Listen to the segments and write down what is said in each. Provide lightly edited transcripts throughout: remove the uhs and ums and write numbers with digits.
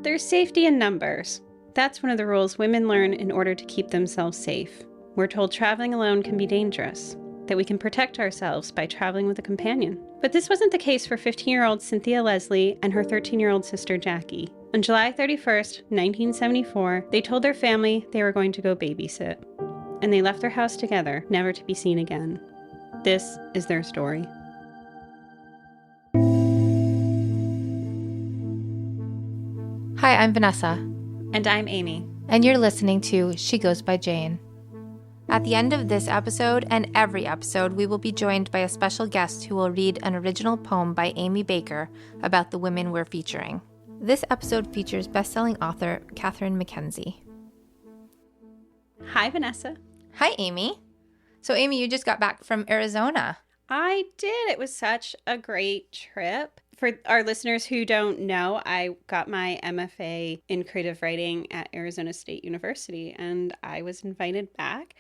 There's safety in numbers. That's one of the rules women learn in order to keep themselves safe. We're told traveling alone can be dangerous, that we can protect ourselves by traveling with a companion. But this wasn't the case for 15-year-old Cynthia Leslie and her 13-year-old sister Jackie. On July 31st, 1974, they told their family they were going to go babysit. And they left their house together, never to be seen again. This is their story. Hi, I'm Vanessa. And I'm Amy. And you're listening to She Goes by Jane. At the end of this episode and every episode, we will be joined by a special guest who will read an original poem by Amy Baker about the women we're featuring. This episode features best-selling author Catherine McKenzie. Hi, Vanessa. Hi, Amy. So, Amy, you just got back from Arizona. I did. It was such a great trip. For our listeners who don't know, I got my MFA in creative writing at Arizona State University, and I was invited back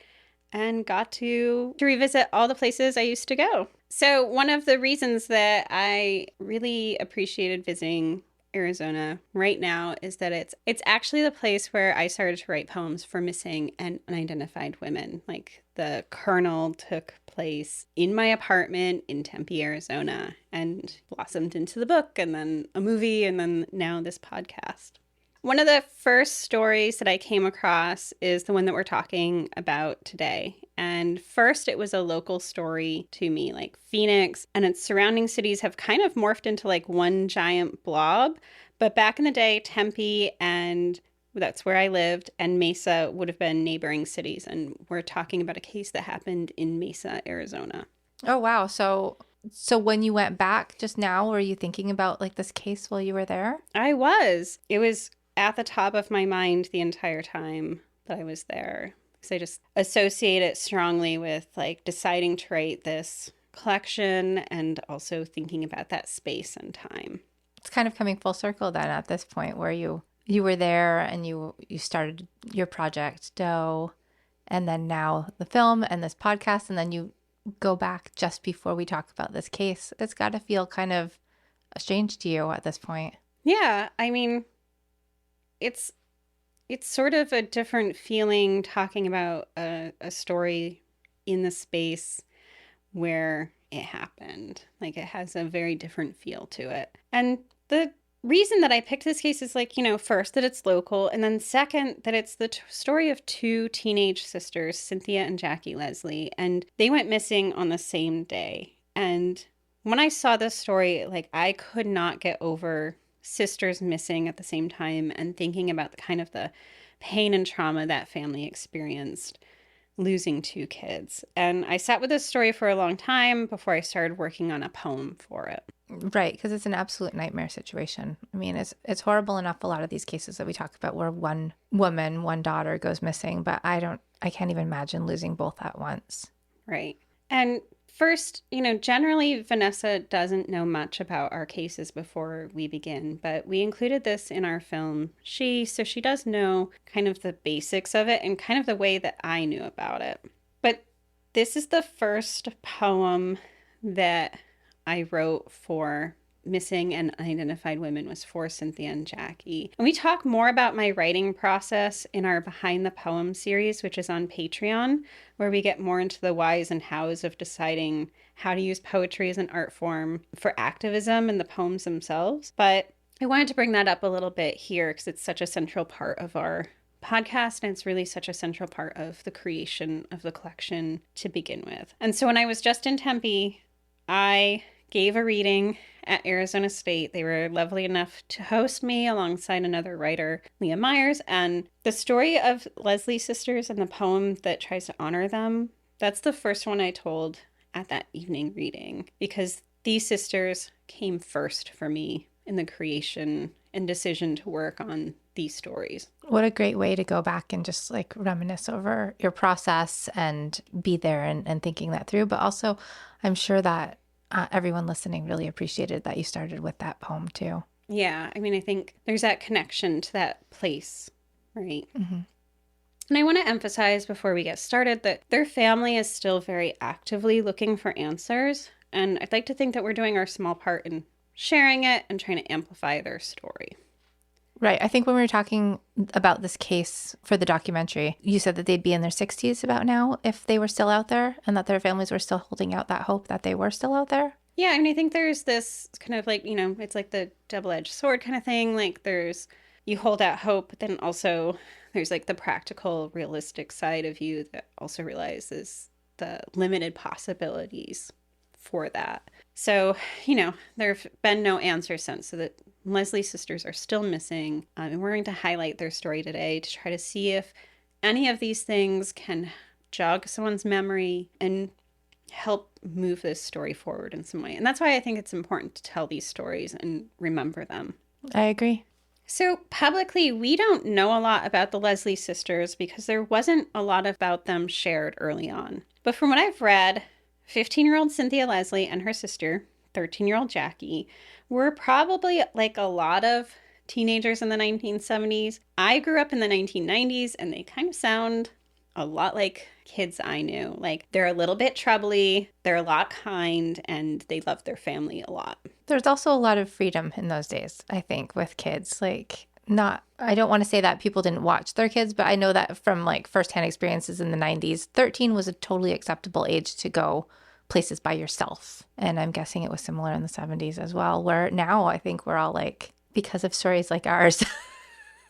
and got to revisit all the places I used to go. So one of the reasons that I really appreciated visiting Arizona right now is that it's actually the place where I started to write poems for missing and unidentified women. Like, the kernel took place in my apartment in Tempe, Arizona, and blossomed into the book, and then a movie, and then now this podcast. One of the first stories that I came across is the one that we're talking about today. And first, it was a local story to me. Like, Phoenix and its surrounding cities have kind of morphed into like one giant blob. But back in the day, Tempe, and that's where I lived, and Mesa would have been neighboring cities. And we're talking about a case that happened in Mesa, Arizona. Oh, wow. So when you went back just now, were you thinking about like this case while you were there? I was. It was at the top of my mind the entire time that I was there. Because I just associate it strongly with like deciding to write this collection and also thinking about that space and time. It's kind of coming full circle then at this point where you were there and you started your project Doe, and then now the film and this podcast, and then you go back just before we talk about this case. It's got to feel kind of strange to you at this point. Yeah, I mean, it's sort of a different feeling talking about a story in the space where it happened. Like, it has a very different feel to it. And the reason that I picked this case is like, first that it's local, and then second that it's the story of two teenage sisters, Cynthia and Jackie Leslie, and they went missing on the same day. And when I saw this story, like, I could not get over sisters missing at the same time and thinking about the kind of the pain and trauma that family experienced losing two kids. And I sat with this story for a long time before I started working on a poem for it. Right, because it's an absolute nightmare situation. I mean, it's horrible enough, a lot of these cases that we talk about where one woman, one daughter goes missing, but I can't even imagine losing both at once. Right. And first, generally Vanessa doesn't know much about our cases before we begin, but we included this in our film, so she does know kind of the basics of it and kind of the way that I knew about it. But this is the first poem that I wrote for missing and unidentified women, was for Cynthia and Jackie. And we talk more about my writing process in our Behind the Poem series, which is on Patreon, where we get more into the whys and hows of deciding how to use poetry as an art form for activism and the poems themselves. But I wanted to bring that up a little bit here because it's such a central part of our podcast, and it's really such a central part of the creation of the collection to begin with. And so when I was just in Tempe, I gave a reading at Arizona State. They were lovely enough to host me alongside another writer, Leah Myers. And the story of Leslie's sisters and the poem that tries to honor them, that's the first one I told at that evening reading, because these sisters came first for me in the creation and decision to work on these stories. What a great way to go back and just like reminisce over your process and be there and thinking that through. But also, I'm sure that everyone listening really appreciated that you started with that poem too. Yeah, I mean, I think there's that connection to that place, right? Mm-hmm. And I want to emphasize before we get started that their family is still very actively looking for answers. And I'd like to think that we're doing our small part in sharing it and trying to amplify their story. Right. I think when we were talking about this case for the documentary, you said that they'd be in their 60s about now if they were still out there and that their families were still holding out that hope that they were still out there. Yeah, I mean, I think there's this kind of like, it's like the double-edged sword kind of thing. Like you hold out hope, but then also there's like the practical, realistic side of you that also realizes the limited possibilities for that. So, there have been no answers since. So that Leslie's sisters are still missing. And we're going to highlight their story today to try to see if any of these things can jog someone's memory and help move this story forward in some way. And that's why I think it's important to tell these stories and remember them. I agree. So publicly, we don't know a lot about the Leslie sisters because there wasn't a lot about them shared early on. But from what I've read, 15-year-old Cynthia Leslie and her sister, 13-year-old Jackie, were probably like a lot of teenagers in the 1970s. I grew up in the 1990s, and they kind of sound a lot like kids I knew. Like, they're a little bit troubly, they're a lot kind, and they love their family a lot. There's also a lot of freedom in those days, I think, with kids. Like, I don't want to say that people didn't watch their kids, but I know that from like firsthand experiences in the 90s, 13 was a totally acceptable age to go places by yourself. And I'm guessing it was similar in the 70s as well, where now I think we're all like, because of stories like ours,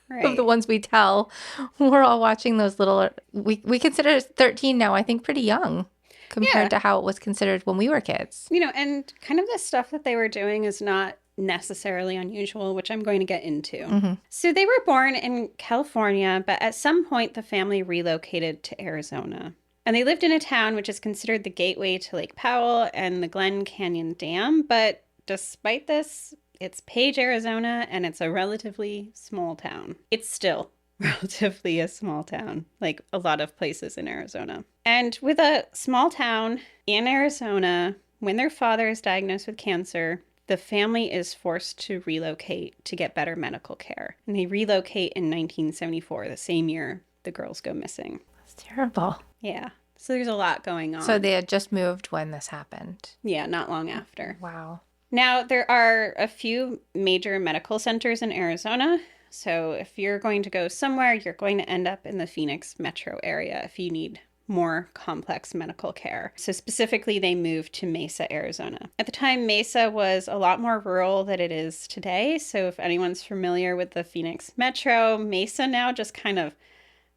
right, of the ones we tell, we're all watching those little, we consider 13 now, I think, pretty young compared to how it was considered when we were kids. And kind of the stuff that they were doing is not necessarily unusual, which I'm going to get into. Mm-hmm. So they were born in California, but at some point the family relocated to Arizona. And they lived in a town which is considered the gateway to Lake Powell and the Glen Canyon Dam. But despite this, it's Page, Arizona, and it's a relatively small town. It's still relatively a small town, like a lot of places in Arizona. And with a small town in Arizona, when their father is diagnosed with cancer, the family is forced to relocate to get better medical care. And they relocate in 1974, the same year the girls go missing. That's terrible. Yeah. So there's a lot going on. So they had just moved when this happened. Yeah, not long after. Wow. Now, there are a few major medical centers in Arizona. So if you're going to go somewhere, you're going to end up in the Phoenix metro area if you need more complex medical care. So specifically, they moved to Mesa, Arizona. At the time, Mesa was a lot more rural than it is today. So if anyone's familiar with the Phoenix metro, Mesa now just kind of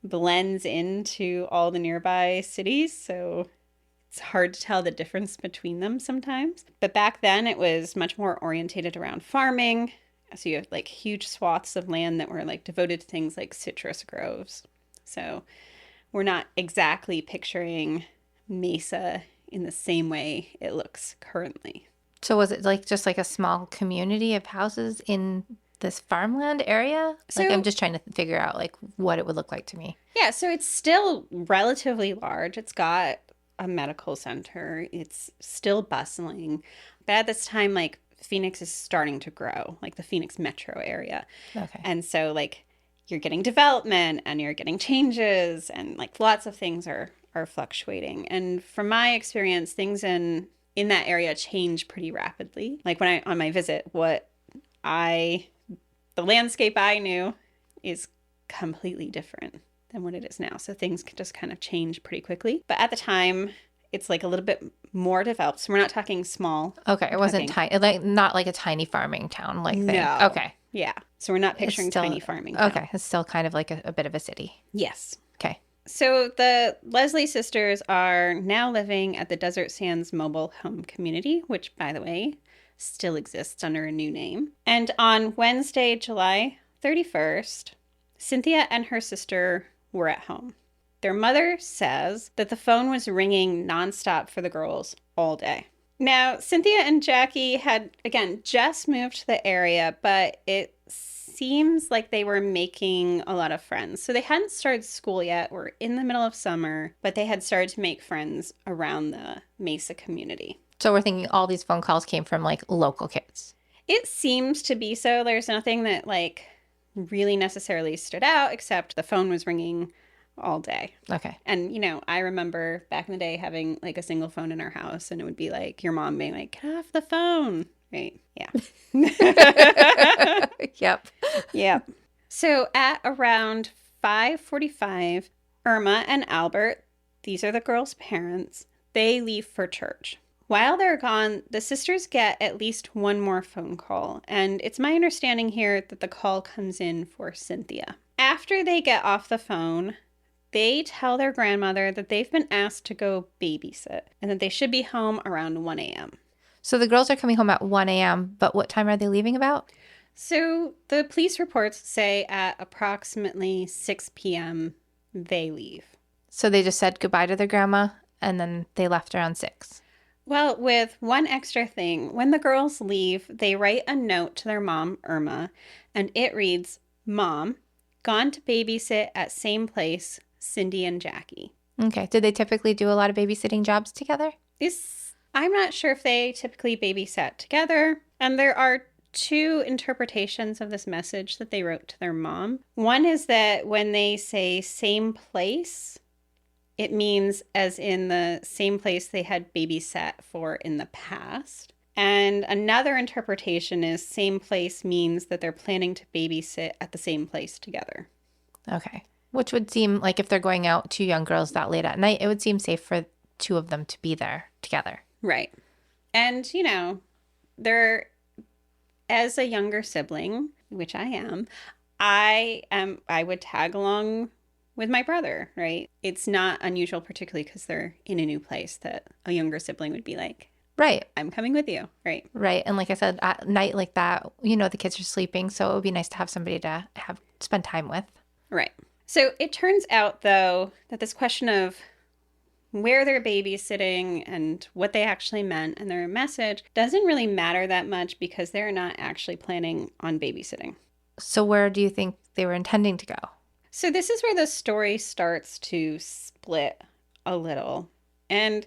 blends into all the nearby cities. So it's hard to tell the difference between them sometimes. But back then, it was much more orientated around farming. So you have like huge swaths of land that were like devoted to things like citrus groves. So we're not exactly picturing Mesa in the same way it looks currently. So was it like just like a small community of houses in this farmland area? Like, I'm just trying to figure out like what it would look like to me. Yeah, so it's still relatively large. It's got a medical center. It's still bustling. But at this time, like, Phoenix is starting to grow, like the Phoenix metro area. Okay. And so like you're getting development and you're getting changes and like lots of things are fluctuating. And from my experience, things in that area change pretty rapidly. Like on my visit, the landscape I knew is completely different than what it is now. So things can just kind of change pretty quickly. But at the time, it's like a little bit more developed. So we're not talking small. Okay. It wasn't tiny, like not like a tiny farming town like thing. No. Okay. Yeah. So we're not picturing tiny farming town. Okay. It's still kind of like a bit of a city. Yes. Okay. So the Leslie sisters are now living at the Desert Sands Mobile Home Community, which, by the way, still exists under a new name. And on Wednesday, July 31st, Cynthia and her sister were at home. Their mother says that the phone was ringing nonstop for the girls all day. Now, Cynthia and Jackie had, again, just moved to the area, but it seems like they were making a lot of friends. So they hadn't started school yet. We're in the middle of summer, but they had started to make friends around the Mesa community. So we're thinking all these phone calls came from like local kids. It seems to be so. There's nothing that like really necessarily stood out except the phone was ringing all day. Okay. And, I remember back in the day having like a single phone in our house and it would be like your mom being like, get off the phone. Right. Yeah. Yep. Yeah. So at around 5:45, Irma and Albert, these are the girls' parents, they leave for church. While they're gone, the sisters get at least one more phone call, and it's my understanding here that the call comes in for Cynthia. After they get off the phone, they tell their grandmother that they've been asked to go babysit and that they should be home around 1 a.m. So the girls are coming home at 1 a.m., but what time are they leaving about? So the police reports say at approximately 6 p.m. they leave. So they just said goodbye to their grandma and then they left around 6. Well, with one extra thing, when the girls leave, they write a note to their mom, Irma, and it reads, "Mom, gone to babysit at same place, Cindy and Jackie." Okay. Did they typically do a lot of babysitting jobs together? I'm not sure if they typically babysat together, and there are two interpretations of this message that they wrote to their mom. One is that when they say same place, it means as in the same place they had babysat for in the past. And another interpretation is same place means that they're planning to babysit at the same place together. Okay. Which would seem like if they're going out, two young girls that late at night, it would seem safe for two of them to be there together. Right. And, they're, as a younger sibling, which I am, I would tag along with my brother, right? It's not unusual, particularly because they're in a new place, that a younger sibling would be like, right, I'm coming with you, right? Right. And like I said, at night like that, the kids are sleeping, so it would be nice to have somebody to spend time with. Right. So it turns out, though, that this question of where they're babysitting and what they actually meant and their message doesn't really matter that much because they're not actually planning on babysitting. So where do you think they were intending to go? So this is where the story starts to split a little. And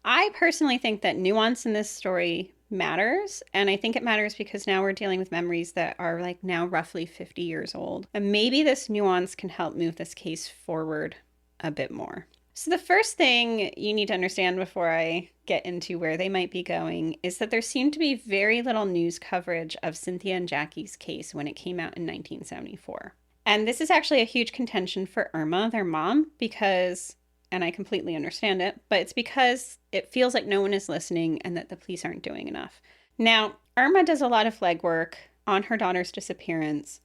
I personally think that nuance in this story matters. And I think it matters because now we're dealing with memories that are like now roughly 50 years old. And maybe this nuance can help move this case forward a bit more. So the first thing you need to understand before I get into where they might be going is that there seemed to be very little news coverage of Cynthia and Jackie's case when it came out in 1974. And this is actually a huge contention for Irma, their mom, because, and I completely understand it, but it's because it feels like no one is listening and that the police aren't doing enough. Now, Irma does a lot of legwork on her daughter's disappearance,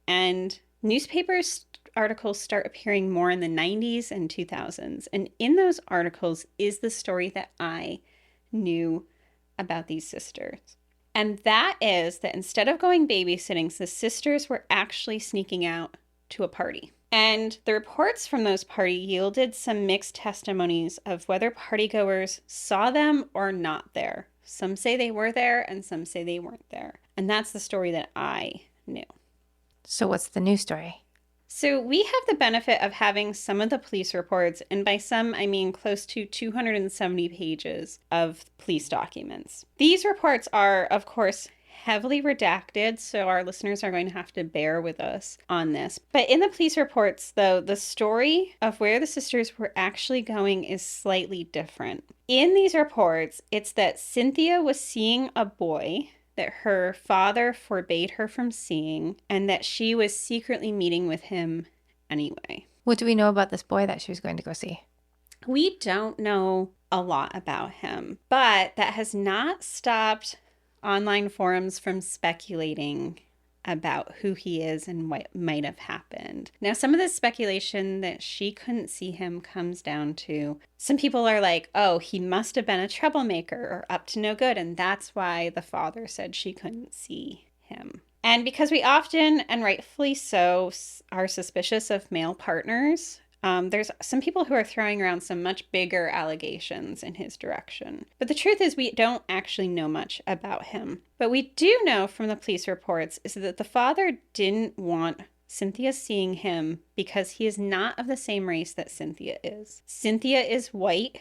and newspapers articles start appearing more in the 90s and 2000s. And in those articles is the story that I knew about these sisters. And that is that instead of going babysitting, the sisters were actually sneaking out to a party. And the reports from those parties yielded some mixed testimonies of whether partygoers saw them or not there. Some say they were there and some say they weren't there. And that's the story that I knew. So what's the new story? So we have the benefit of having some of the police reports, and by some, I mean close to 270 pages of police documents. These reports are, of course, heavily redacted, so our listeners are going to have to bear with us on this. But in the police reports, though, the story of where the sisters were actually going is slightly different. In these reports, it's that Cynthia was seeing a boy that her father forbade her from seeing, and that she was secretly meeting with him anyway. What do we know about this boy that she was going to go see? We don't know a lot about him, but that has not stopped online forums from speculating about who he is and what might have happened. Now, some of the speculation that she couldn't see him comes down to some people are like, oh, he must have been a troublemaker or up to no good, and that's why the father said she couldn't see him. And because we often, and rightfully so, are suspicious of male partners, there's some people who are throwing around some much bigger allegations in his direction. But the truth is we don't actually know much about him. But we do know from the police reports is that the father didn't want Cynthia seeing him because he is not of the same race that Cynthia is. Cynthia is white.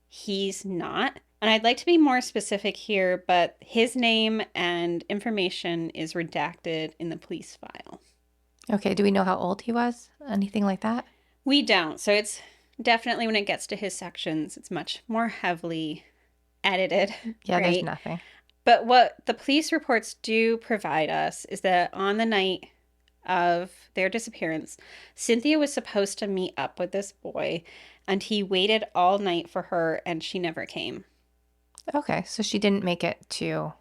He's not. And I'd like to be more specific here, but his name and information is redacted in the police file. Okay, do we know how old he was? Anything like that? We don't. So it's definitely when it gets to his sections, it's much more heavily edited. Yeah, right? There's nothing. But what the police reports do provide us is that on the night of their disappearance, Cynthia was supposed to meet up with this boy, and he waited all night for her, and she never came. Okay, so she didn't make it to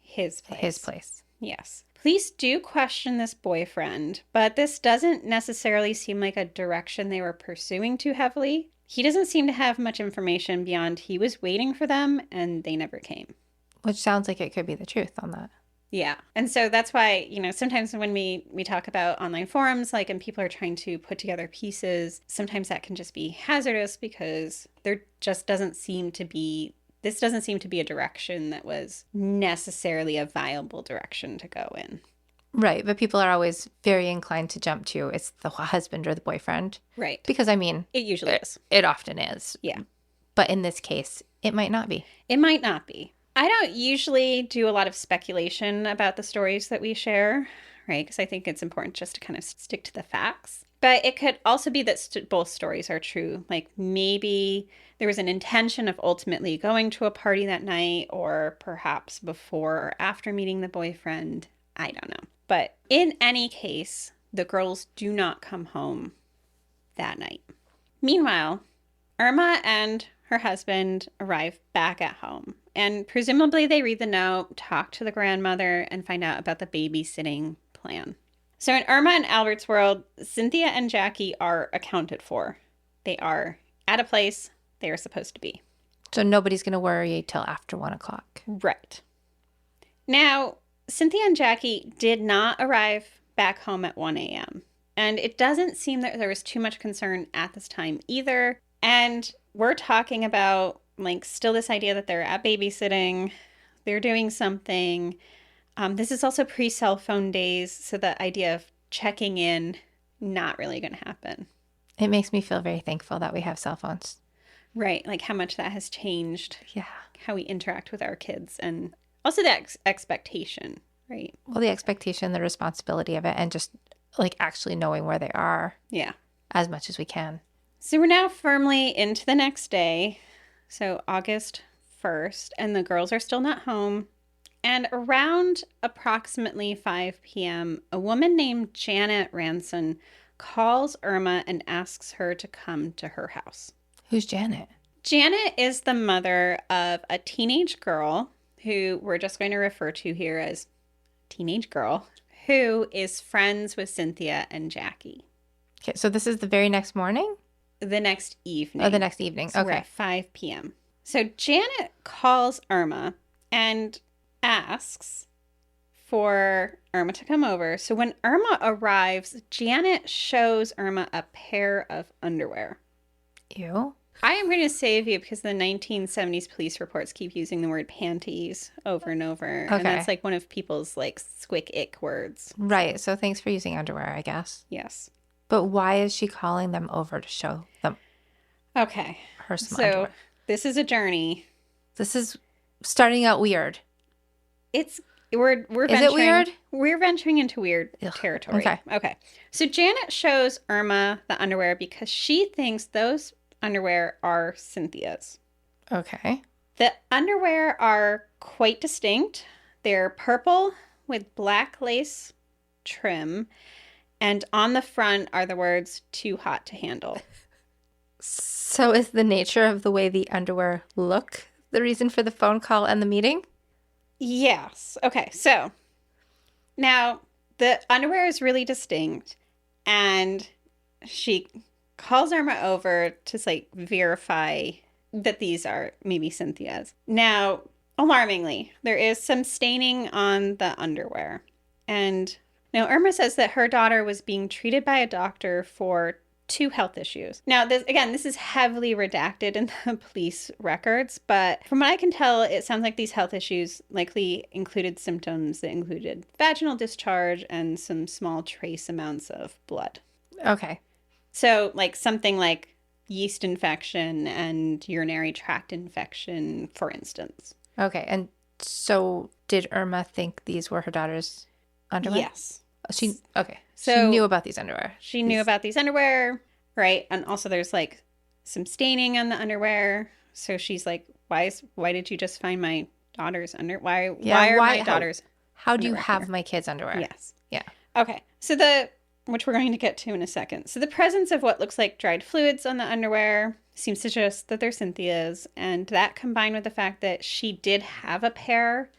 His place. his place. Yes. Police do question this boyfriend, but this doesn't necessarily seem like a direction they were pursuing too heavily. He doesn't seem to have much information beyond he was waiting for them and they never came. Which sounds like it could be the truth on that. Yeah. And so that's why, sometimes when we talk about online forums, like, and people are trying to put together pieces, sometimes that can just be hazardous because there just doesn't seem to be a direction that was necessarily a viable direction to go in. Right. But people are always very inclined to jump to it's the husband or the boyfriend. Right. Because, I mean, it usually is. It often is. Yeah. But in this case, it might not be. It might not be. I don't usually do a lot of speculation about the stories that we share, right? Because I think it's important just to kind of stick to the facts. But it could also be that both stories are true. Like maybe there was an intention of ultimately going to a party that night, or perhaps before or after meeting the boyfriend. I don't know. But in any case, the girls do not come home that night. Meanwhile, Irma and her husband arrive back at home. And presumably they read the note, talk to the grandmother, and find out about the babysitting plan. So in Irma and Albert's world, Cynthia and Jackie are accounted for. They are at a place they are supposed to be. So nobody's going to worry till after 1 o'clock. Right. Now, Cynthia and Jackie did not arrive back home at 1 a.m. And it doesn't seem that there was too much concern at this time either. And we're talking about, like, still this idea that they're at babysitting, they're doing something. This is also pre-cell phone days, so the idea of checking in, not really going to happen. It makes me feel very thankful that we have cell phones. Right, like how much that has changed. Yeah. How we interact with our kids, and also the expectation, right? Well, the expectation, the responsibility of it, and just, like, actually knowing where they are. Yeah. As much as we can. So we're now firmly into the next day, so August 1st, and the girls are still not home. And around approximately 5 p.m., a woman named Janet Ranson calls Irma and asks her to come to her house. Who's Janet? Janet is the mother of a teenage girl who we're just going to refer to here as teenage girl, who is friends with Cynthia and Jackie. Okay, so this is the very next morning? The next evening. Oh, the next evening. So okay. We're at 5 p.m. So Janet calls Irma and asks for Irma to come over. So when Irma arrives, Janet shows Irma a pair of underwear. Ew. I am going to save you because the 1970s police reports keep using the word panties over and over. Okay. And that's like one of people's like squick ick words. Right. So thanks for using underwear, I guess. Yes. But why is she calling them over to show them? Okay. Her some underwear? This is a journey. This is starting out weird. We're venturing, is it weird? We're venturing into weird territory. Okay. So Janet shows Irma the underwear because she thinks those underwear are Cynthia's. Okay. The underwear are quite distinct. They're purple with black lace trim, and on the front are the words "too hot to handle." So is the nature of the way the underwear look the reason for the phone call and the meeting? Yes. Okay. So now the underwear is really distinct, and she calls Irma over to like verify that these are maybe Cynthia's. Now, alarmingly, there is some staining on the underwear. And now Irma says that her daughter was being treated by a doctor for 2 health issues. Now, this is heavily redacted in the police records, but from what I can tell, it sounds like these health issues likely included symptoms that included vaginal discharge and some small trace amounts of blood. Okay. So, like something like yeast infection and urinary tract infection, for instance. Okay. And so did Irma think these were her daughter's underwear? Yes. She So knew about these underwear. She knew about these underwear, right? And also there's like some staining on the underwear. So she's like, why did you just find my daughter's underwear? Why are my daughter's How do you underwear have here? my kids' underwear? Yes. Yeah. Okay. Which we're going to get to in a second. So the presence of what looks like dried fluids on the underwear seems to suggest that they're Cynthia's, and that combined with the fact that she did have a pair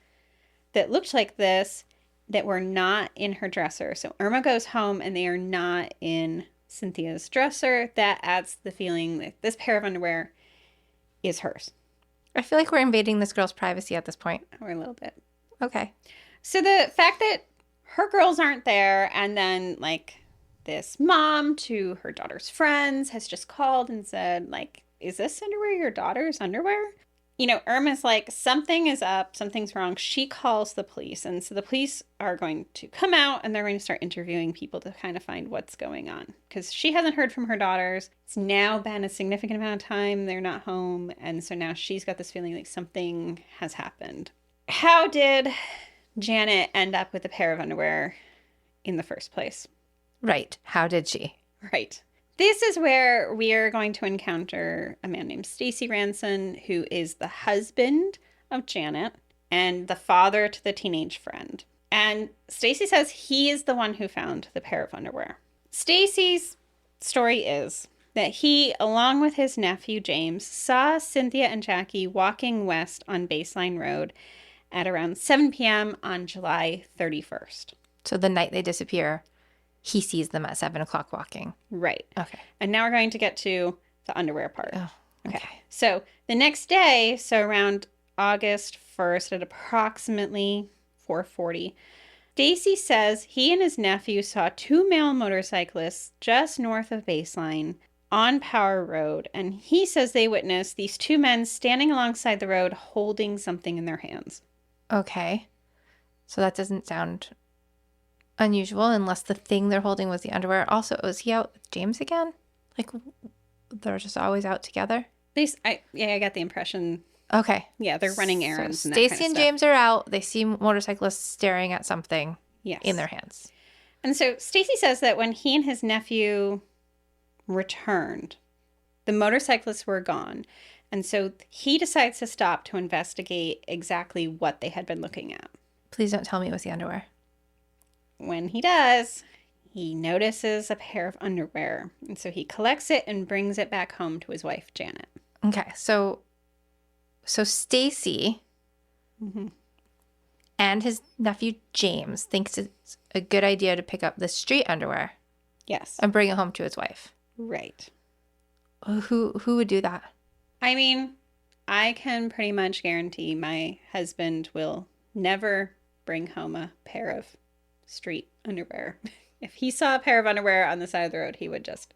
that looked like this that were not in her dresser. So Irma goes home and they are not in Cynthia's dresser. That adds the feeling that this pair of underwear is hers. I feel like we're invading this girl's privacy at this point. Or a little bit. Okay. So the fact that her girls aren't there, and then like this mom to her daughter's friends has just called and said, like, is this underwear your daughter's underwear? You know, Irma's like, something is up, something's wrong. She calls the police. And so the police are going to come out and they're going to start interviewing people to kind of find what's going on. Because she hasn't heard from her daughters. It's now been a significant amount of time. They're not home. And so now she's got this feeling like something has happened. How did Janet end up with a pair of underwear in the first place? Right. How did she? Right. This is where we are going to encounter a man named Stacy Ranson, who is the husband of Janet and the father to the teenage friend. And Stacy says he is the one who found the pair of underwear. Stacy's story is that he, along with his nephew James, saw Cynthia and Jackie walking west on Baseline Road at around 7 p.m. on July 31st. So the night they disappear, he sees them at 7 o'clock walking. Right. Okay. And now we're going to get to the underwear part. Oh, okay. So the next day, so around August 1st at approximately 4:40, Stacy says he and his nephew saw two male motorcyclists just north of Baseline on Power Road. And he says they witnessed these two men standing alongside the road holding something in their hands. Okay. So that doesn't sound unusual unless the thing they're holding was the underwear. Also, was he out with James again? Like, they're just always out together? I got the impression. Okay. Yeah, they're running errands. So and that kind Stacy of and stuff. James are out. They see motorcyclists staring at something in their hands. And so Stacy says that when he and his nephew returned, the motorcyclists were gone. And so he decides to stop to investigate exactly what they had been looking at. Please don't tell me it was the underwear. When he does, he notices a pair of underwear. And so he collects it and brings it back home to his wife, Janet. Okay, so Stacy and his nephew James thinks it's a good idea to pick up the street underwear. Yes. And bring it home to his wife. Right. Who would do that? I mean, I can pretty much guarantee my husband will never bring home a pair of street underwear. If he saw a pair of underwear on the side of the road, he would just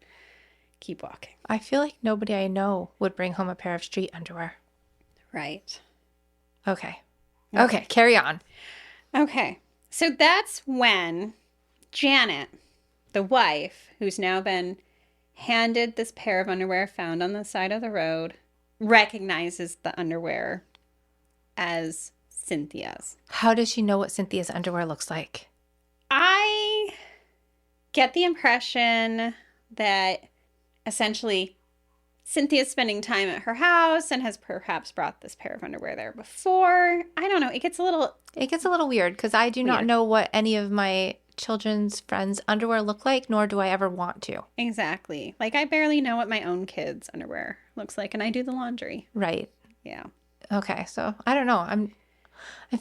keep walking. I feel like nobody I know would bring home a pair of street underwear. Right. Okay, carry on. Okay. So that's when Janet, the wife, who's now been handed this pair of underwear found on the side of the road, recognizes the underwear as Cynthia's. How does she know what Cynthia's underwear looks like? I get the impression that essentially Cynthia's spending time at her house and has perhaps brought this pair of underwear there before. I don't know. It gets a little weird because I do not know what any of my children's friends' underwear look like, nor do I ever want to. Exactly. Like, I barely know what my own kids' underwear looks like, and I do the laundry. Right. Yeah. Okay, so I don't know. I'm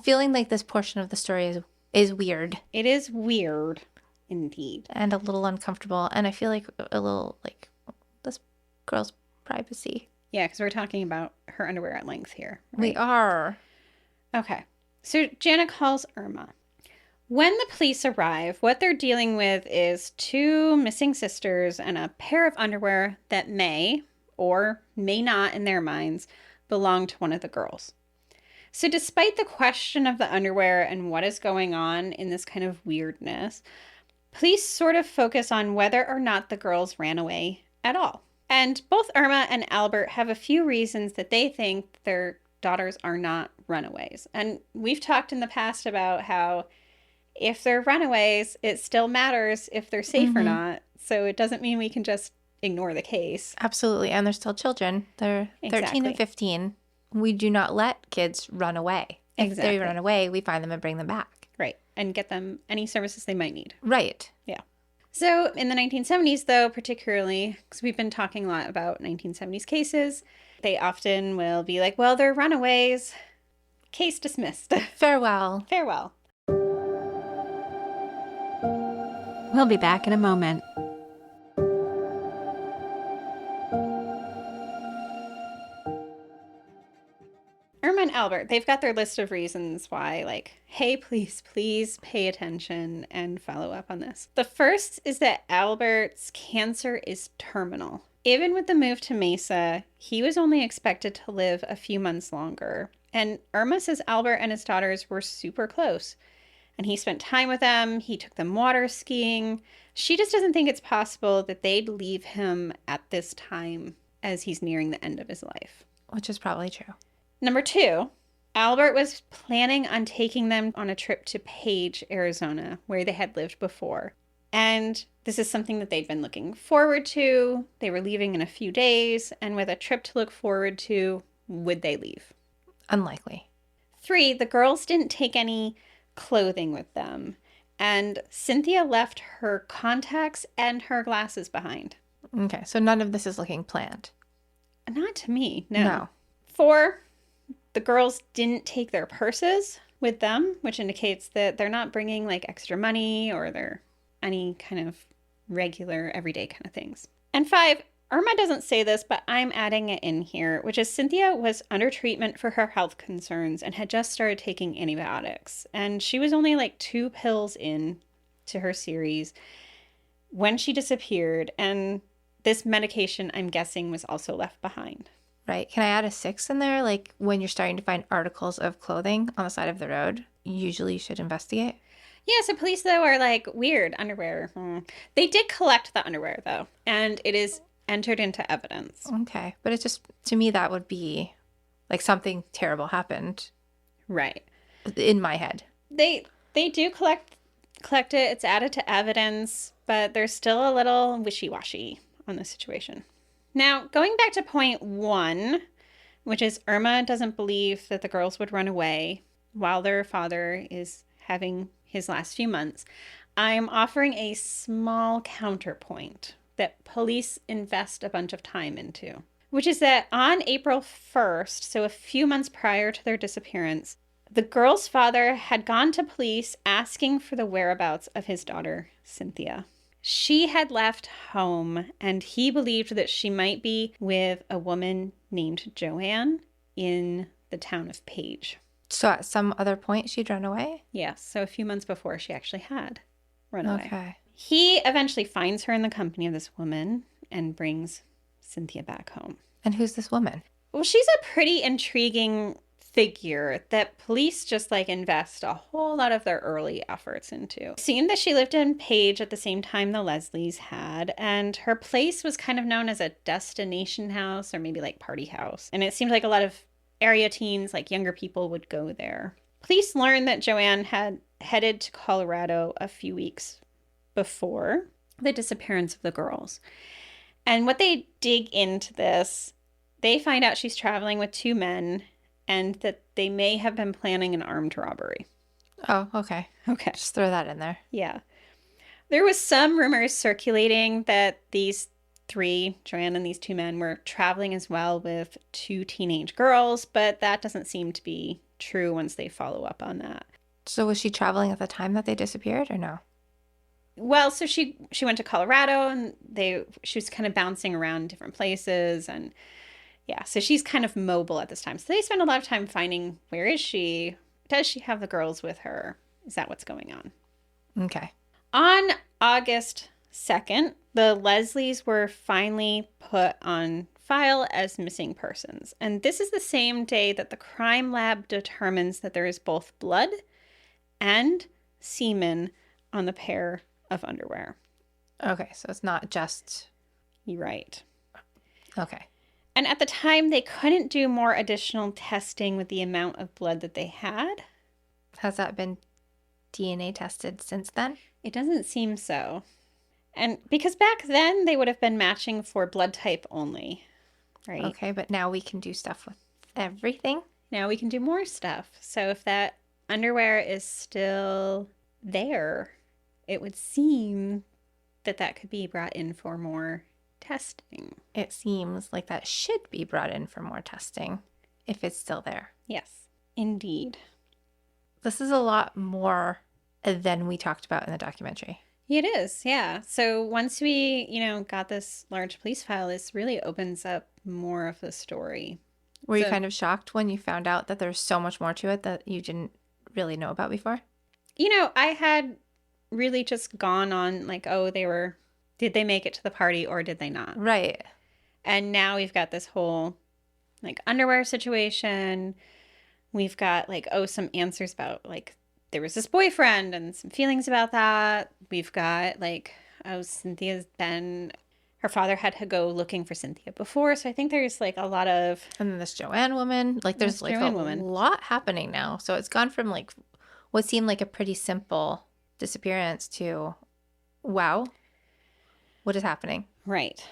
feeling like this portion of the story is weird. It is weird, indeed. And a little uncomfortable, and I feel like a little, like, this girl's privacy. Yeah, because we're talking about her underwear at length here. Right? We are. Okay. So Janet calls Irma. When the police arrive, what they're dealing with is two missing sisters and a pair of underwear that may, or may not in their minds, belong to one of the girls. So despite the question of the underwear and what is going on in this kind of weirdness, police sort of focus on whether or not the girls ran away at all. And both Irma and Albert have a few reasons that they think their daughters are not runaways. And we've talked in the past about how if they're runaways, it still matters if they're safe or not. So it doesn't mean we can just ignore the case. Absolutely. And they're still children. They're 13 and 15. We do not let kids run away. If they run away, we find them and bring them back. Right. and get them any services they might need. Right. Yeah. So in the 1970s, though, particularly, because we've been talking a lot about 1970s cases, they often will be like, well, they're runaways. Case dismissed. Farewell. Farewell. We'll be back in a moment. Irma and Albert, they've got their list of reasons why, like, hey, please pay attention and follow up on this. The first is that Albert's cancer is terminal. Even with the move to Mesa, he was only expected to live a few months longer. And Irma says Albert and his daughters were super close. And he spent time with them. He took them water skiing. She just doesn't think it's possible that they'd leave him at this time as he's nearing the end of his life. Which is probably true. Number 2, Albert was planning on taking them on a trip to Page, Arizona, where they had lived before. And this is something that they'd been looking forward to. They were leaving in a few days. And with a trip to look forward to, would they leave? Unlikely. 3, the girls didn't take any clothing with them. And Cynthia left her contacts and her glasses behind. Okay, so none of this is looking planned. Not to me, no. 4, the girls didn't take their purses with them, which indicates that they're not bringing like extra money or they're any kind of regular everyday kind of things. And 5, Irma doesn't say this, but I'm adding it in here, which is Cynthia was under treatment for her health concerns and had just started taking antibiotics. And she was only like 2 pills in to her series when she disappeared. And this medication, I'm guessing, was also left behind. Right. Can I add a 6 in there? Like when you're starting to find articles of clothing on the side of the road, usually you should investigate. Yeah, so police, though, are like, weird, underwear. They did collect the underwear, though, and it is entered into evidence. Okay. But it's just, to me, that would be like something terrible happened. Right. In my head. They do collect it. It's added to evidence, but there's still a little wishy-washy on the situation. Now, going back to point 1, which is Irma doesn't believe that the girls would run away while their father is having his last few months, I'm offering a small counterpoint that police invest a bunch of time into, which is that on April 1st, so a few months prior to their disappearance, the girl's father had gone to police asking for the whereabouts of his daughter, Cynthia. She had left home, and he believed that she might be with a woman named Joanne in the town of Page. So at some other point, she'd run away? Yes, so a few months before she actually had run away. Okay. He eventually finds her in the company of this woman and brings Cynthia back home. And who's this woman? Well, she's a pretty intriguing figure that police just like invest a whole lot of their early efforts into. It seemed that she lived in Page at the same time the Leslies had, and her place was kind of known as a destination house or maybe like party house. And it seemed like a lot of area teens, like younger people, would go there. Police learned that Joanne had headed to Colorado a few weeks before the disappearance of the girls. And what they dig into this, they find out she's traveling with 2 men and that they may have been planning an armed robbery. Oh, okay. Okay. Just throw that in there. Yeah. There was some rumors circulating that these 3, Joanne and these 2 men, were traveling as well with 2 teenage girls, but that doesn't seem to be true once they follow up on that. So was she traveling at the time that they disappeared or no? Well, so she went to Colorado and she was kind of bouncing around different places, and yeah, so she's kind of mobile at this time. So they spend a lot of time finding, where is she? Does she have the girls with her? Is that what's going on? Okay. On August 2nd, the Leslies were finally put on file as missing persons. And this is the same day that the crime lab determines that there is both blood and semen on the pair of underwear. Okay, so it's not just... You're right. Okay. And at the time, they couldn't do more additional testing with the amount of blood that they had. Has that been DNA tested since then? It doesn't seem so. And because back then, they would have been matching for blood type only, right? Okay, but now we can do stuff with everything? Now we can do more stuff. So if that underwear is still there, it would seem that that could be brought in for more testing. It seems like that should be brought in for more testing if it's still there. Yes, indeed. This is a lot more than we talked about in the documentary. It is, yeah. So once we, got this large police file, this really opens up more of the story. Were you kind of shocked when you found out that there's so much more to it that you didn't really know about before? I had really just gone on like, oh, did they make it to the party or did they not? Right. And now we've got this whole like underwear situation. We've got like, oh, some answers about like there was this boyfriend and some feelings about that. We've got like, oh, her father had to go looking for Cynthia before. So I think there's like a lot of. And then this Joanne woman, like there's like a lot happening now. So it's gone from like what seemed like a pretty simple disappearance to, wow, what is happening? Right.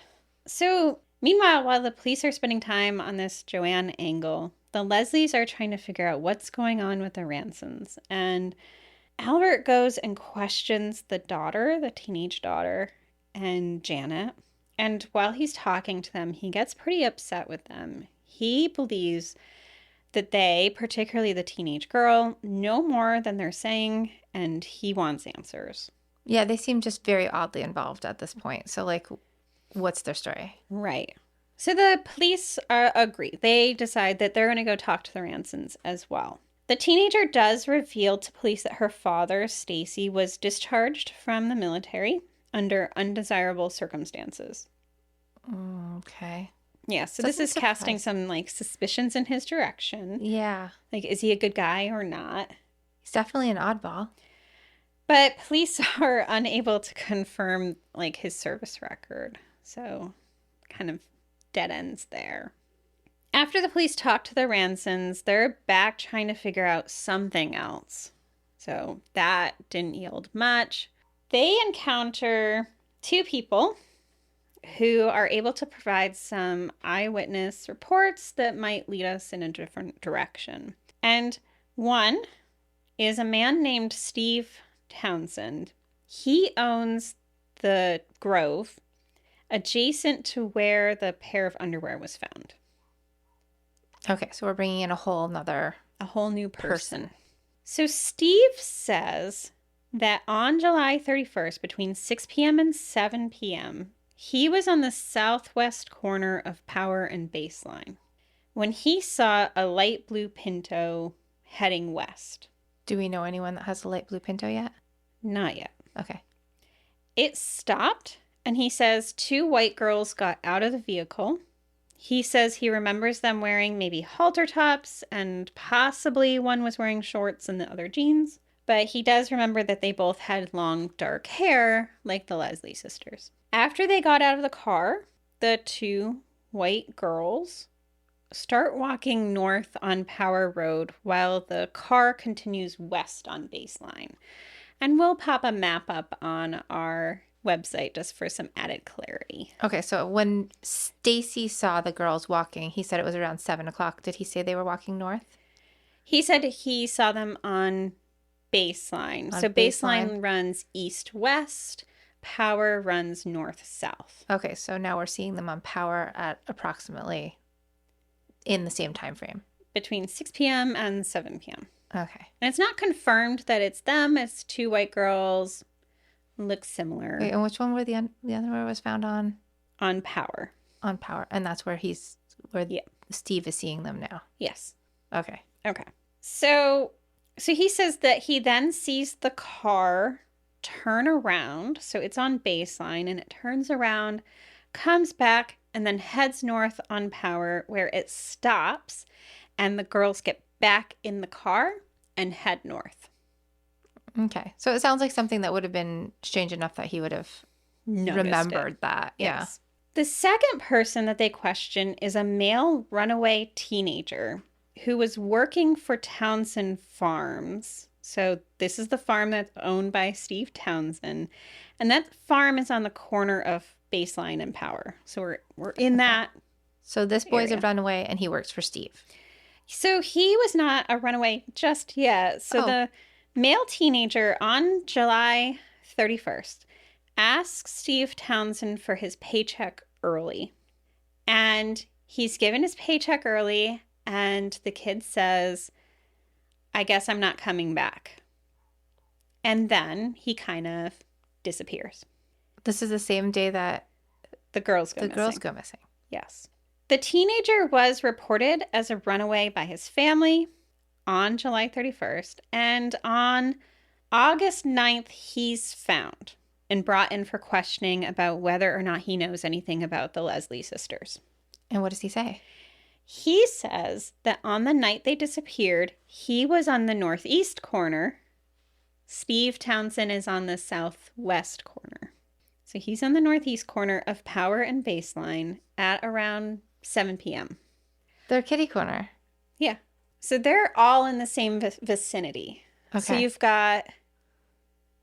So meanwhile, while the police are spending time on this Joanne angle, the Leslies are trying to figure out what's going on with the Ransons. And Albert goes and questions the teenage daughter, and Janet. And while he's talking to them, he gets pretty upset with them. He believes that they, particularly the teenage girl, know more than they're saying, and he wants answers. Yeah, they seem just very oddly involved at this point. So, like, what's their story? Right. So the police agree. They decide that they're going to go talk to the Ransons as well. The teenager does reveal to police that her father, Stacy, was discharged from the military under undesirable circumstances. Okay. Yeah, so this is casting some, like, suspicions in his direction. Yeah. Like, is he a good guy or not? He's definitely an oddball. But police are unable to confirm, like, his service record. So, kind of dead ends there. After the police talk to the Ransons, they're back trying to figure out something else. So, that didn't yield much. They encounter two people who are able to provide some eyewitness reports that might lead us in a different direction. And one is a man named Steve Townsend. He owns the Grove adjacent to where the pair of underwear was found. Okay, so we're bringing in a whole new person. So Steve says that on July 31st, between 6 p.m. and 7 p.m., he was on the southwest corner of Power and Baseline when he saw a light blue Pinto heading west. Do we know anyone that has a light blue Pinto yet? Not yet. Okay. It stopped, and he says two white girls got out of the vehicle. He says he remembers them wearing maybe halter tops, and possibly one was wearing shorts and the other jeans. But he does remember that they both had long, dark hair, like the Leslie sisters. After they got out of the car, the two white girls start walking north on Power Road while the car continues west on Baseline. And we'll pop a map up on our website just for some added clarity. Okay, so when Stacy saw the girls walking, he said it was around 7 o'clock. Did he say they were walking north? He said he saw them on Baseline. So Baseline runs east-west. Power runs north-south. Okay, so now we're seeing them on Power at approximately in the same time frame. Between 6 p.m. and 7 p.m. Okay. And it's not confirmed that it's them. It's two white girls. Looks similar. Wait, and which one were the underwear was found on? On Power. On Power. And that's where Steve is seeing them now. Yes. Okay. Okay. So he says that he then sees the car turn around. So it's on Baseline and it turns around, comes back, and then heads north on Power where it stops and the girls get back in the car and head north. Okay. So it sounds like something that would have been strange enough that he would have remembered that. Yes. Yeah. The second person that they question is a male runaway teenager who was working for Townsend Farms. So this is the farm that's owned by Steve Townsend. And that farm is on the corner of Baseline and Power. So we're in that. So this boy's a runaway and he works for Steve. So he was not a runaway just yet. So Male teenager on July 31st asks Steve Townsend for his paycheck early. And he's given his paycheck early, and the kid says, I guess I'm not coming back. And then he kind of disappears. This is the same day that the girls go missing. Yes. The teenager was reported as a runaway by his family on July 31st. And on August 9th, he's found and brought in for questioning about whether or not he knows anything about the Leslie sisters. And what does he say? He says that on the night they disappeared, he was on the northeast corner. Steve Townsend is on the southwest corner. So he's on the northeast corner of Power and Baseline at around 7 p.m. They're kitty corner. Yeah. So they're all in the same vicinity. Okay. So you've got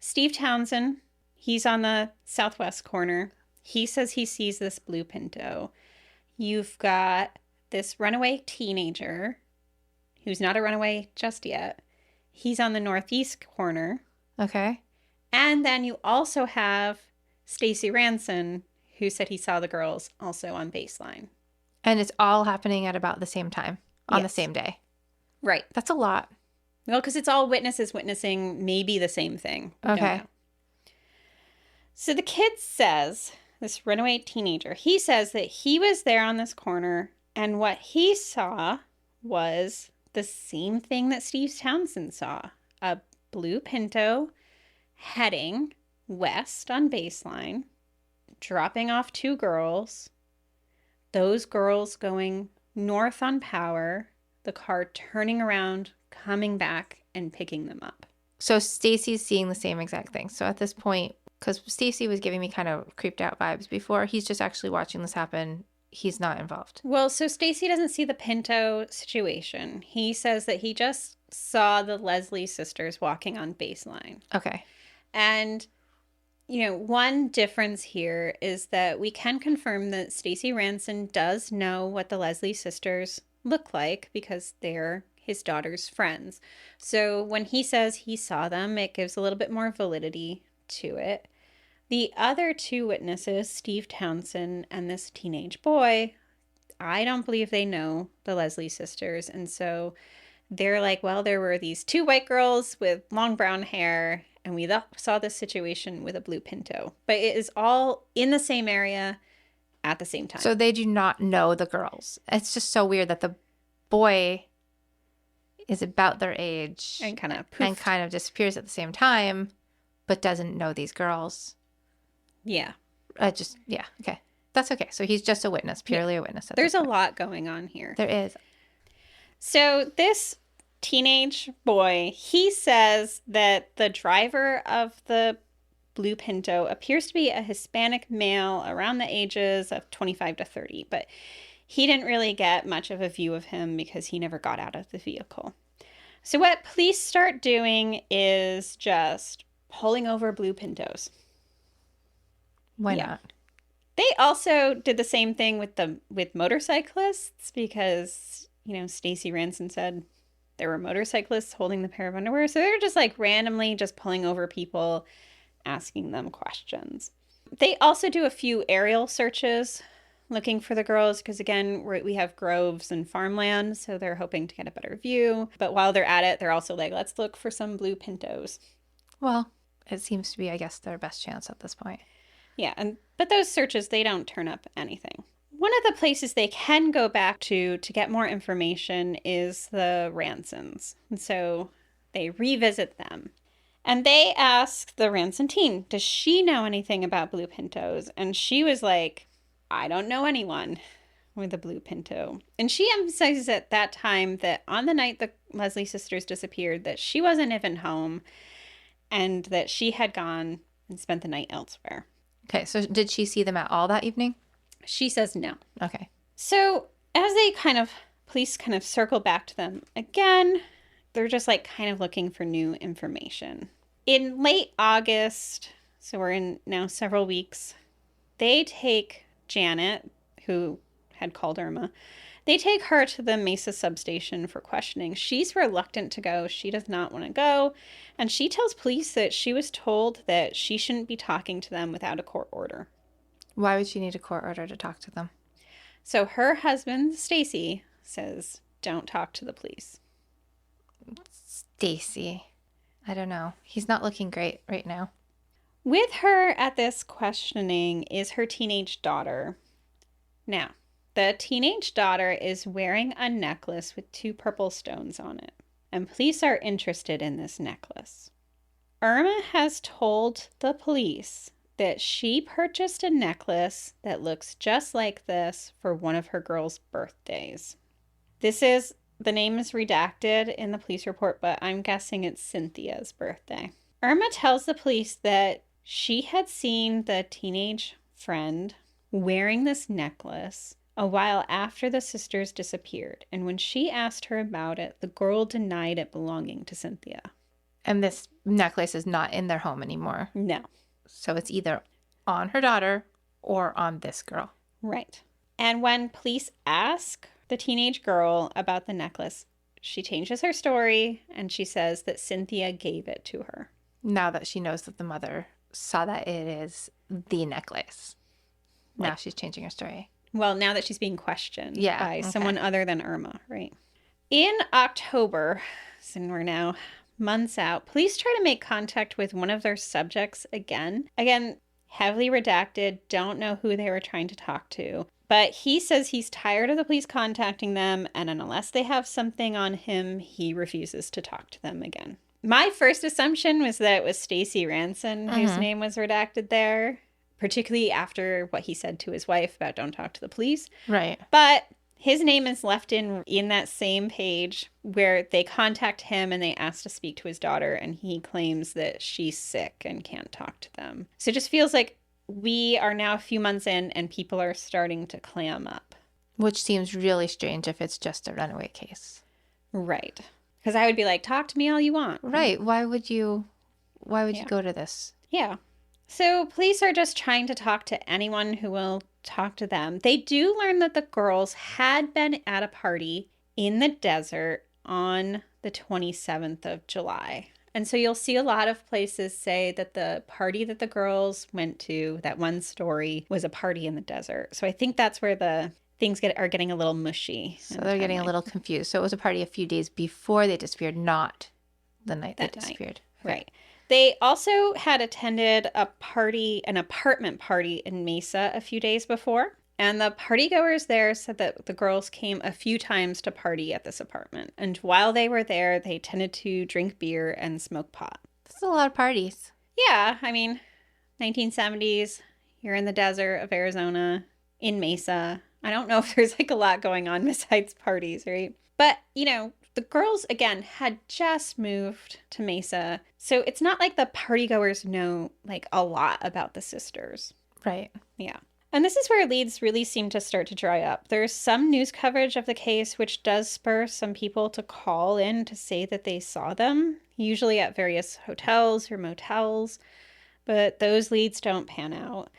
Steve Townsend. He's on the southwest corner. He says he sees this blue Pinto. You've got this runaway teenager who's not a runaway just yet. He's on the northeast corner. Okay. And then you also have Stacy Ranson, who said he saw the girls also on Baseline. And it's all happening at about the same time on the same day. Right. That's a lot. Well, because it's all witnesses witnessing maybe the same thing. We don't know. So the kid says, this runaway teenager, he says that he was there on this corner and what he saw was the same thing that Steve Townsend saw. A blue Pinto heading west on Baseline, dropping off two girls, those girls going north on Power, the car turning around, coming back, and picking them up. So Stacy's seeing the same exact thing. So at this point, because Stacy was giving me kind of creeped out vibes before, he's just actually watching this happen. He's not involved. Well, so Stacy doesn't see the Pinto situation. He says that he just saw the Leslie sisters walking on Baseline. Okay. And, you know, one difference here is that we can confirm that Stacy Ranson does know what the Leslie sisters look like because they're his daughter's friends. So when he says he saw them, it gives a little bit more validity to it. The other two witnesses, Steve Townsend and this teenage boy, I don't believe they know the Leslie sisters. And so they're like, well, there were these two white girls with long brown hair, and we saw this situation with a blue Pinto. But it is all in the same area at the same time. So they do not know the girls. It's just so weird that the boy is about their age and kind of disappears at the same time, but doesn't know these girls. Yeah. Okay. That's okay. So he's just a witness, purely a witness. There's a lot going on here. There is. So this teenage boy, he says that the driver of the blue Pinto appears to be a Hispanic male around the ages of 25 to 30, but he didn't really get much of a view of him because he never got out of the vehicle. So what police start doing is just pulling over blue Pintos. Why not? They also did the same thing with motorcyclists because, you know, Stacy Ranson said there were motorcyclists holding the pair of underwear. So they're just like randomly just pulling over people, asking them questions. They also do a few aerial searches looking for the girls because, again, we have groves and farmland, so they're hoping to get a better view. But while they're at it, they're also like, let's look for some blue Pintos. Well, it seems to be, I guess, their best chance at this point. Yeah, but those searches, they don't turn up anything. One of the places they can go back to get more information is the Ransons. And so they revisit them. And they ask the Ranson teen, does she know anything about blue Pintos? And she was like, I don't know anyone with a blue Pinto. And she emphasizes at that time that on the night the Leslie sisters disappeared, that she wasn't even home and that she had gone and spent the night elsewhere. Okay, so did she see them at all that evening? She says no. Okay. So as police kind of circle back to them again, they're just like kind of looking for new information. In late August, so we're in now several weeks, they take Janet, who had called Irma, They take her to the Mesa substation for questioning. She's reluctant to go. She does not want to go. And she tells police that she was told that she shouldn't be talking to them without a court order. Why would she need a court order to talk to them? So her husband, Stacy, says, don't talk to the police. Stacy. I don't know. He's not looking great right now. With her at this questioning is her teenage daughter. Now, the teenage daughter is wearing a necklace with 2 purple stones on it, and police are interested in this necklace. Irma has told the police that she purchased a necklace that looks just like this for one of her girls' birthdays. The name is redacted in the police report, but I'm guessing it's Cynthia's birthday. Irma tells the police that she had seen the teenage friend wearing this necklace a while after the sisters disappeared, and when she asked her about it, the girl denied it belonging to Cynthia. And this necklace is not in their home anymore. No. So it's either on her daughter or on this girl. Right. And when police ask the teenage girl about the necklace, she changes her story and she says that Cynthia gave it to her. Now that she knows that the mother saw that it is the necklace. Now she's changing her story. Well, now that she's being questioned by someone other than Irma, right? In October, so we're now months out, police try to make contact with one of their subjects again. Again, heavily redacted, don't know who they were trying to talk to. But he says he's tired of the police contacting them, and unless they have something on him, he refuses to talk to them again. My first assumption was that it was Stacy Ranson whose name was redacted there, particularly after what he said to his wife about don't talk to the police. Right. But his name is left in that same page where they contact him and they ask to speak to his daughter, and he claims that she's sick and can't talk to them. So it just feels like we are now a few months in and people are starting to clam up. Which seems really strange if it's just a runaway case. Right. Because I would be like, talk to me all you want. Right. Why would you go to this? Yeah. So police are just trying to talk to anyone who will talk to them. They do learn that the girls had been at a party in the desert on the 27th of July. And so you'll see a lot of places say that the party that the girls went to, that one story, was a party in the desert. So I think that's where the things are getting a little mushy. So they're getting a little confused. So it was a party a few days before they disappeared, not the night they disappeared. Right. They also had attended an apartment party in Mesa a few days before. And the partygoers there said that the girls came a few times to party at this apartment. And while they were there, they tended to drink beer and smoke pot. That's a lot of parties. Yeah, I mean, 1970s, you're in the desert of Arizona, in Mesa. I don't know if there's like a lot going on besides parties, right? But, the girls, again, had just moved to Mesa. So it's not like the partygoers know like a lot about the sisters. Right. Yeah. And this is where leads really seem to start to dry up. There's some news coverage of the case, which does spur some people to call in to say that they saw them, usually at various hotels or motels, but those leads don't pan out.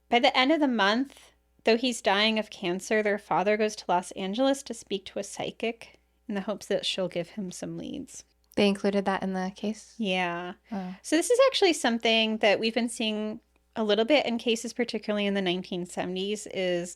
By the end of the month, though he's dying of cancer, their father goes to Los Angeles to speak to a psychic in the hopes that she'll give him some leads. They included that in the case? Yeah. Oh. So this is actually something that we've been seeing a little bit in cases, particularly in the 1970s, is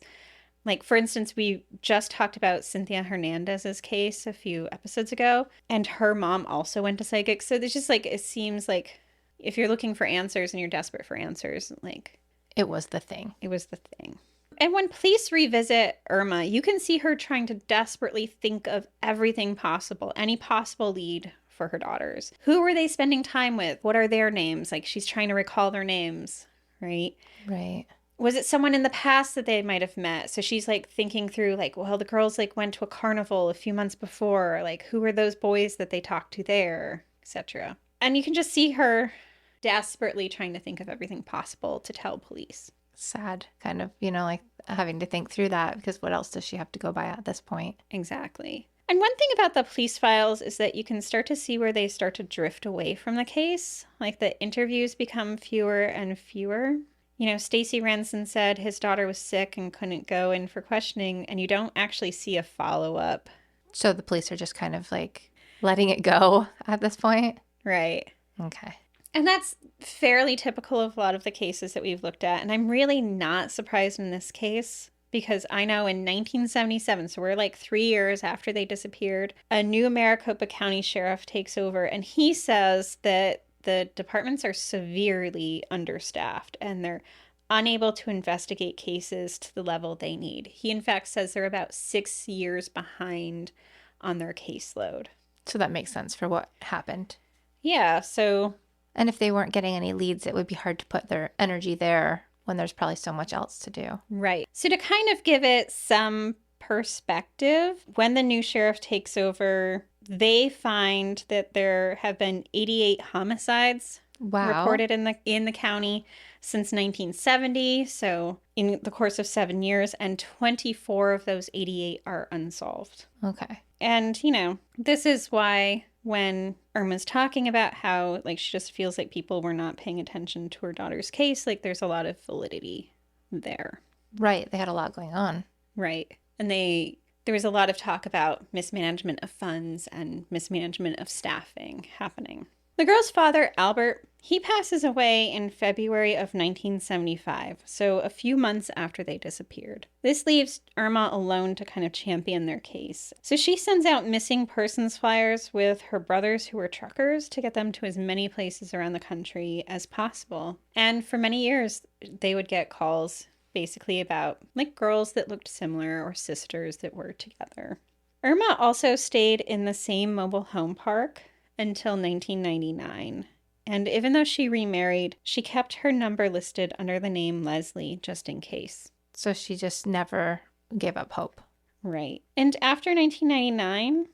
like, for instance, we just talked about Cynthia Hernandez's case a few episodes ago, and her mom also went to psychics. So there's just like, it seems like if you're looking for answers and you're desperate for answers, like, it was the thing. It was the thing. And when police revisit Irma, you can see her trying to desperately think of everything possible, any possible lead for her daughters. Who were they spending time with? What are their names? Like, she's trying to recall their names. Right? Right. Was it someone in the past that they might have met? So she's like thinking through like, well, the girls like went to a carnival a few months before. Like, who were those boys that they talked to there, etc. And you can just see her desperately trying to think of everything possible to tell police. Sad, kind of, like having to think through that, because what else does she have to go by at this point? Exactly. And one thing about the police files is that you can start to see where they start to drift away from the case. Like, the interviews become fewer and fewer. Stacy Ranson said his daughter was sick and couldn't go in for questioning, and you don't actually see a follow-up. So the police are just kind of like letting it go at this point? Right. Okay. And that's fairly typical of a lot of the cases that we've looked at. And I'm really not surprised in this case because I know in 1977, so we're like 3 years after they disappeared, a new Maricopa County sheriff takes over and he says that the departments are severely understaffed and they're unable to investigate cases to the level they need. He, in fact, says they're about 6 years behind on their caseload. So that makes sense for what happened. Yeah, so... And if they weren't getting any leads, it would be hard to put their energy there when there's probably so much else to do. Right. So to kind of give it some perspective, when the new sheriff takes over, they find that there have been 88 homicides reported in the county since 1970. So in the course of 7 years, and 24 of those 88 are unsolved. Okay. And, this is why when Irma's talking about how, she just feels like people were not paying attention to her daughter's case, there's a lot of validity there. Right. They had a lot going on. Right. And there was a lot of talk about mismanagement of funds and mismanagement of staffing happening. The girl's father, Albert, he passes away in February of 1975, so a few months after they disappeared. This leaves Irma alone to kind of champion their case. So she sends out missing persons flyers with her brothers who were truckers to get them to as many places around the country as possible. And for many years, they would get calls basically about girls that looked similar or sisters that were together. Irma also stayed in the same mobile home park until 1999. And even though she remarried, she kept her number listed under the name Leslie just in case. So she just never gave up hope. Right. And after 1999,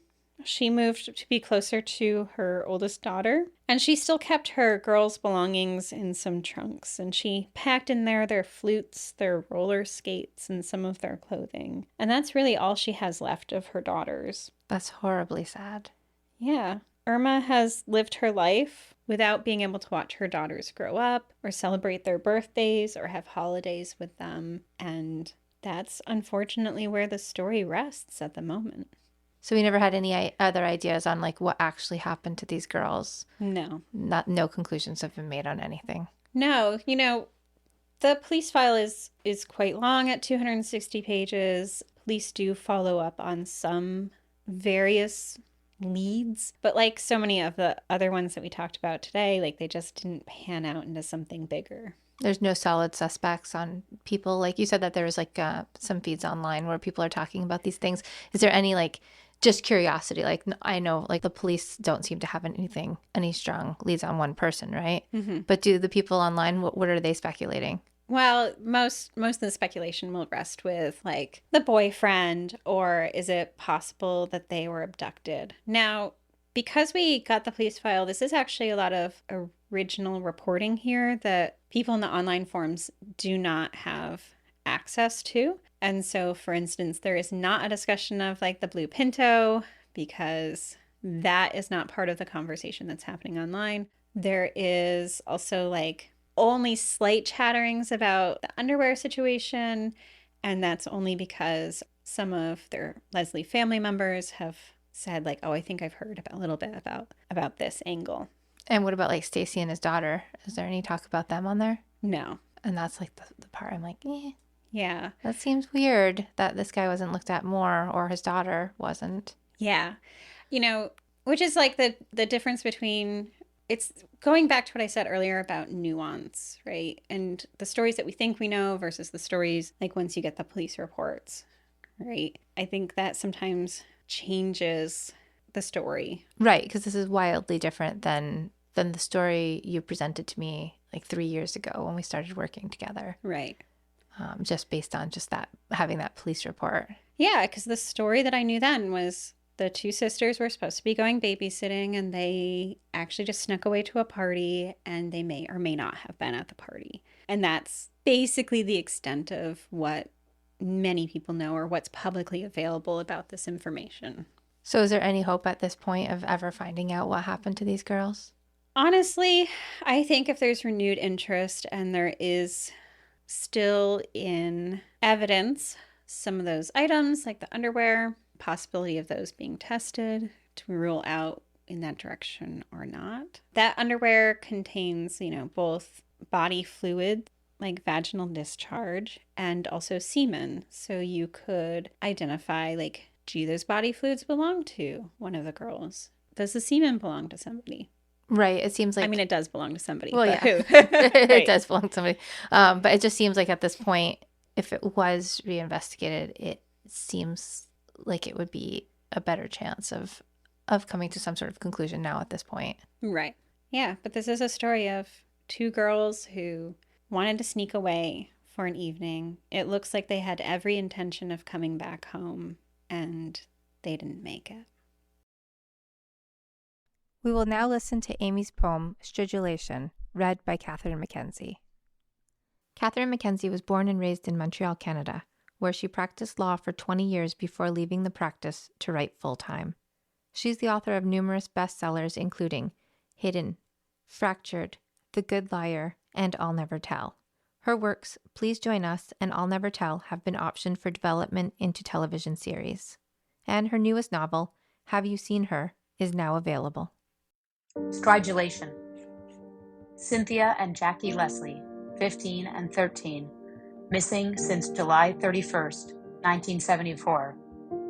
she moved to be closer to her oldest daughter. And she still kept her girls' belongings in some trunks. And she packed in there their flutes, their roller skates, and some of their clothing. And that's really all she has left of her daughters. That's horribly sad. Yeah. Irma has lived her life without being able to watch her daughters grow up or celebrate their birthdays or have holidays with them. And that's unfortunately where the story rests at the moment. So we never had any other ideas on what actually happened to these girls? No. No conclusions have been made on anything. No. The police file is quite long at 260 pages. Police do follow up on some various leads, but like so many of the other ones that we talked about today, they just didn't pan out into something bigger. There's no solid suspects on people. Like you said that there was some feeds online where people are talking about these things. Is there any just curiosity? I know the police don't seem to have any strong leads on one person, right? Mm-hmm. But do the people online, what are they speculating? Well, most of the speculation will rest with the boyfriend, or is it possible that they were abducted? Now, because we got the police file, this is actually a lot of original reporting here that people in the online forums do not have access to. And so, for instance, there is not a discussion of the blue Pinto because that is not part of the conversation that's happening online. There is also only slight chatterings about the underwear situation, and that's only because some of their Leslie family members have said oh, I think I've heard a little bit about this angle. And what about Stacy and his daughter? Is there any talk about them on there? No. And that's the part I'm yeah, that seems weird that this guy wasn't looked at more, or his daughter wasn't. Yeah. Which is the difference between, it's going back to what I said earlier about nuance, right? And the stories that we think we know versus the stories once you get the police reports, right? I think that sometimes changes the story. Right, because this is wildly different than the story you presented to me 3 years ago when we started working together. Right. Just based on that, having that police report. Yeah, because the story that I knew then was the two sisters were supposed to be going babysitting, and they actually just snuck away to a party, and they may or may not have been at the party. And that's basically the extent of what many people know or what's publicly available about this information. So is there any hope at this point of ever finding out what happened to these girls? Honestly, I think if there's renewed interest and there is still in evidence some of those items, like the underwear, possibility of those being tested to rule out in that direction or not. That underwear contains, both body fluid, like vaginal discharge, and also semen. So you could identify, like, do those body fluids belong to one of the girls? Does the semen belong to somebody? Right. It seems like, it does belong to somebody. well, but yeah, who? it Right. does belong to somebody. But it just seems like at this point, if it was reinvestigated, it seems like it would be a better chance of coming to some sort of conclusion now at this point. Right. Yeah, but this is a story of two girls who wanted to sneak away for an evening. It looks like they had every intention of coming back home, and they didn't make it. We will now listen to Amy's poem, Stridulation, read by Catherine McKenzie. Catherine McKenzie was born and raised in Montreal, Canada, where she practiced law for 20 years before leaving the practice to write full-time. She's the author of numerous bestsellers, including Hidden, Fractured, The Good Liar, and I'll Never Tell. Her works, Please Join Us and I'll Never Tell, have been optioned for development into television series. And her newest novel, Have You Seen Her?, is now available. Stridulation. Cynthia and Jackie Leslie, 15 and 13, missing since July 31st, 1974,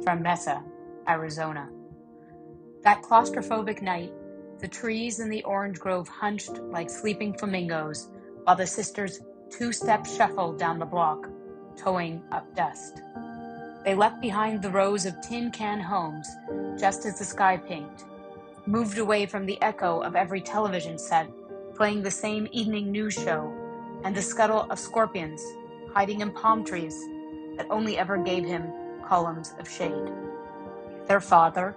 from Mesa, Arizona. That claustrophobic night, the trees in the orange grove hunched like sleeping flamingos while the sisters two-step shuffled down the block, towing up dust. They left behind the rows of tin can homes just as the sky pinked, moved away from the echo of every television set playing the same evening news show and the scuttle of scorpions hiding in palm trees that only ever gave him columns of shade. Their father,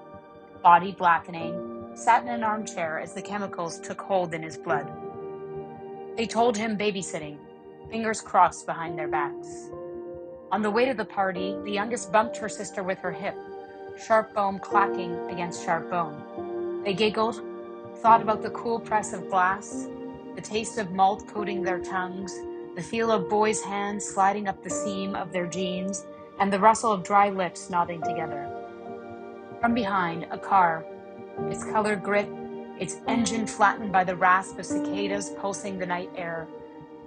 body blackening, sat in an armchair as the chemicals took hold in his blood. They told him babysitting, fingers crossed behind their backs. On the way to the party, the youngest bumped her sister with her hip, sharp bone clacking against sharp bone. They giggled, thought about the cool press of glass, the taste of malt coating their tongues, the feel of boys' hands sliding up the seam of their jeans, and the rustle of dry lips nodding together. From behind, a car, its color grit, its engine flattened by the rasp of cicadas pulsing the night air,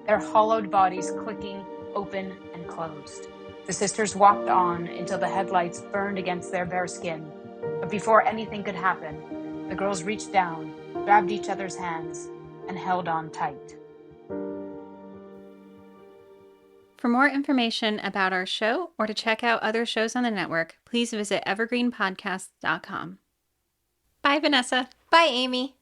their hollowed bodies clicking open and closed. The sisters walked on until the headlights burned against their bare skin. But before anything could happen, the girls reached down, grabbed each other's hands, and held on tight. For more information about our show or to check out other shows on the network, please visit evergreenpodcasts.com. Bye, Vanessa. Bye, Amy.